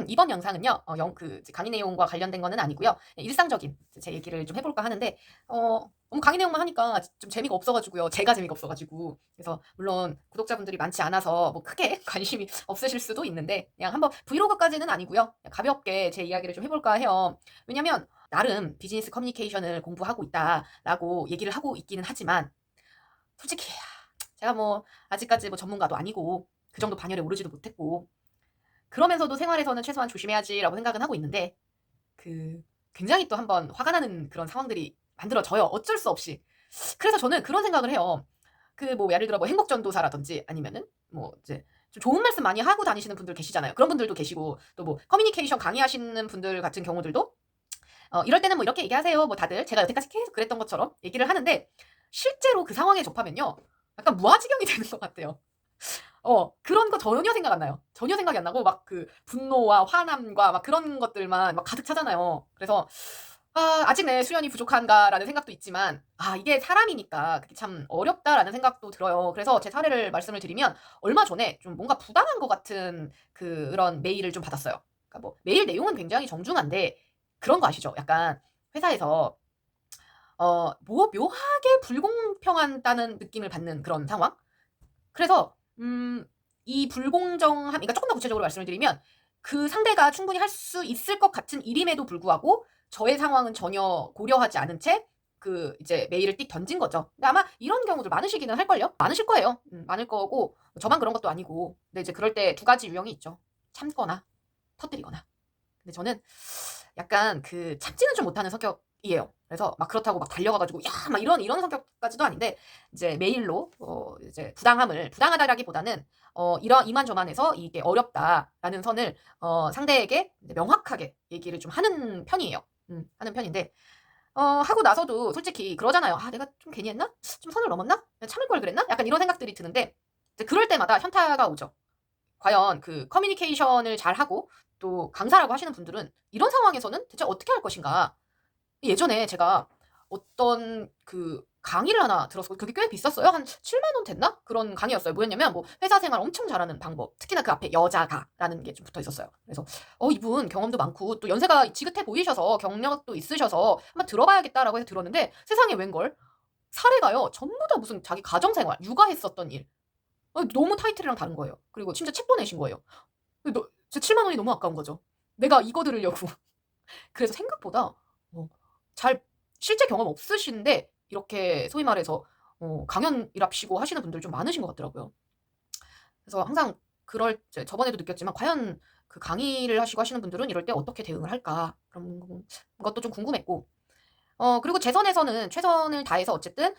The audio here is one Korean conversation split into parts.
이번 영상은요, 강의 내용과 관련된 거는 아니고요. 일상적인 제 얘기를 좀 해볼까 하는데, 너무 강의 내용만 하니까 좀 재미가 없어가지고요. 제가 재미가 없어가지고. 그래서, 물론, 구독자분들이 많지 않아서 뭐 크게 관심이 없으실 수도 있는데, 그냥 한번 브이로그까지는 아니고요. 그냥 가볍게 제 이야기를 좀 해볼까 해요. 왜냐면, 나름 비즈니스 커뮤니케이션을 공부하고 있다라고 얘기를 하고 있기는 하지만, 솔직히, 제가 뭐, 아직까지 뭐 전문가도 아니고, 그 정도 반열에 오르지도 못했고, 그러면서도 생활에서는 최소한 조심해야지라고 생각은 하고 있는데, 그 굉장히 또 한번 화가 나는 그런 상황들이 만들어져요. 어쩔 수 없이. 그래서 저는 그런 생각을 해요. 그 뭐 예를 들어 뭐 행복전도사라든지 아니면은 뭐 이제 좀 좋은 말씀 많이 하고 다니시는 분들 계시잖아요. 그런 분들도 계시고 또 뭐 커뮤니케이션 강의하시는 분들 같은 경우들도 이럴 때는 뭐 이렇게 얘기하세요. 뭐 다들 제가 여태까지 계속 그랬던 것처럼 얘기를 하는데 실제로 그 상황에 접하면요. 약간 무아지경이 되는 것 같아요. 그런 거 전혀 생각 안 나요. 전혀 생각이 안 나고 막 그 분노와 화남과 막 그런 것들만 막 가득 차잖아요. 그래서 '아 아직 내 수련이 부족한가.'라는 생각도 있지만 이게 사람이니까 그게 참 어렵다라는 생각도 들어요. 그래서 제 사례를 말씀을 드리면 얼마 전에 좀 뭔가 부당한 것 같은 그런 메일을 좀 받았어요. 그러니까 뭐 메일 내용은 굉장히 정중한데 그런 거 아시죠? 약간 회사에서 뭐 묘하게 불공평하다는 느낌을 받는 그런 상황? 그래서 이 불공정함, 그러니까 조금 더 구체적으로 말씀을 드리면 그 상대가 충분히 할 수 있을 것 같은 일임에도 불구하고 저의 상황은 전혀 고려하지 않은 채 그 이제 메일을 띡 던진 거죠. 근데 아마 이런 경우들 많으시기는 할걸요? 많으실 거예요. 많을 거고 저만 그런 것도 아니고. 근데 이제 그럴 때 두 가지 유형이 있죠. 참거나 터뜨리거나. 근데 저는 약간 그 참지는 좀 못하는 성격이에요. 그래서 막 그렇다고 막 달려가 가지고 야 막 이런 성격까지도 아닌데 이제 메일로 이제 부당하다라기보다는 이런 이만저만해서 이게 어렵다라는 선을 상대에게 이제 명확하게 얘기를 좀 하는 편이에요. 하는 편인데 하고 나서도 솔직히 그러잖아요. '아 내가 좀 괜히 했나? 좀 선을 넘었나? 참을 걸 그랬나?' 약간 이런 생각들이 드는데 이제 그럴 때마다 현타가 오죠. 과연 그 커뮤니케이션을 잘하고 또 강사라고 하시는 분들은 이런 상황에서는 대체 어떻게 할 것인가. 예전에 제가 어떤 그 강의를 하나 들었어. 그게 꽤 비쌌어요. 한 7만 원 됐나? 그런 강의였어요. 뭐였냐면 뭐 회사 생활 엄청 잘하는 방법. 특히나 그 앞에 여자가라는 게 좀 붙어 있었어요. 그래서 이분 경험도 많고 또 연세가 지긋해 보이셔서 경력도 있으셔서 한번 들어봐야겠다라고 해서 들었는데 세상에 웬걸 사례가요. 전부 다 무슨 자기 가정 생활, 육아했었던 일. 너무 타이틀이랑 다른 거예요. 그리고 심지어 책도 내신 거예요. 제 7만 원이 너무 아까운 거죠. 내가 이거 들으려고. 그래서 생각보다 어 잘 실제 경험 없으신데 이렇게 소위 말해서 강연이랍시고 하시는 분들 좀 많으신 것 같더라고요. 그래서 항상 그럴 때 저번에도 느꼈지만 과연 그 강의를 하시고 하시는 분들은 이럴 때 어떻게 대응을 할까? 그런 것도 좀 궁금했고 그리고 제 선에서는 최선을 다해서 어쨌든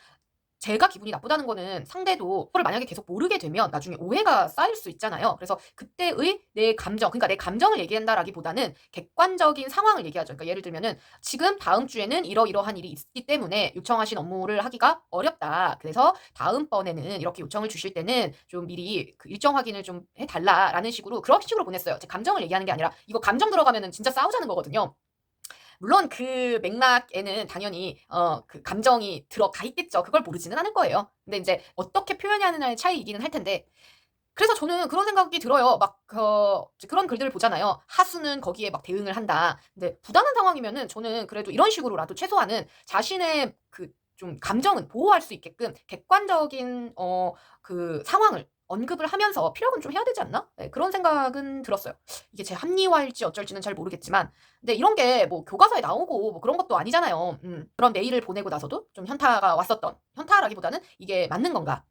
제가 기분이 나쁘다는 거는 상대도 그거를 만약에 계속 모르게 되면 나중에 오해가 쌓일 수 있잖아요. 그래서 그때의 내 감정, 그러니까 내 감정을 얘기한다라기보다는 객관적인 상황을 얘기하죠. 그러니까 예를 들면은 지금 다음 주에는 이러이러한 일이 있기 때문에 요청하신 업무를 하기가 어렵다. 그래서 다음번에는 이렇게 요청을 주실 때는 좀 미리 그 일정 확인을 좀 해달라라는 식으로 그런 식으로 보냈어요. 제 감정을 얘기하는 게 아니라 이거 감정 들어가면은 진짜 싸우자는 거거든요. 물론 그 맥락에는 당연히 그 감정이 들어가 있겠죠. 그걸 모르지는 않을 거예요. 근데 인제 어떻게 표현하느냐의 차이이기는 할 텐데 그래서 저는 그런 생각이 들어요. 막 이제 그런 글들을 보잖아요. 하수는 거기에 막 대응을 한다. 근데 부당한 상황이면은 저는 그래도 이런 식으로라도 최소한은 자신의 그 좀 감정은 보호할 수 있게끔 객관적인 그 상황을 언급을 하면서 피력은 좀 해야 되지 않나? 네, 그런 생각은 들었어요. 이게 제 합리화일지 어쩔지는 잘 모르겠지만 근데 이런 게 뭐 교과서에 나오고 뭐 그런 것도 아니잖아요. 그런 메일을 보내고 나서도 좀 현타가 왔었던 현타라기보다는 이게 맞는 건가?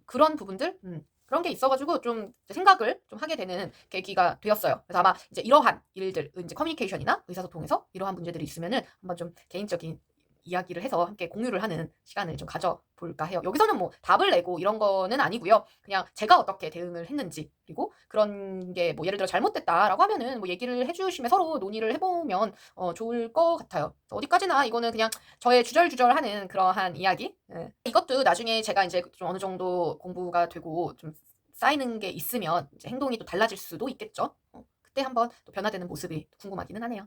그런 부분들 그런 게 있어 가지고 좀 생각을 좀 하게 되는 계기가 되었어요. 그래서 아마 이제 이러한 일들 인제 커뮤니케이션이나 의사소통에서 이러한 문제들이 있으면은 한번 좀 개인적인 이야기를 해서 함께 공유를 하는 시간을 좀 가져 볼까 해요. 여기서는 뭐 답을 내고 이런 거는 아니고요. 그냥 제가 어떻게 대응을 했는지 그리고 그런 게 뭐 예를 들어 "잘못됐다."라고 하면은 뭐 얘기를 해 주시면 서로 논의를 해 보면 좋을 것 같아요. 그래서 어디까지나 이거는 그냥 저의 주절주절하는 그러한 이야기. 예. 이것도 나중에 제가 인제 좀 어느 정도 공부가 되고 좀 쌓이는 게 있으면 이제 행동이 또 달라질 수도 있겠죠. 그때 한번 또 변화되는 모습이 궁금하기는 하네요.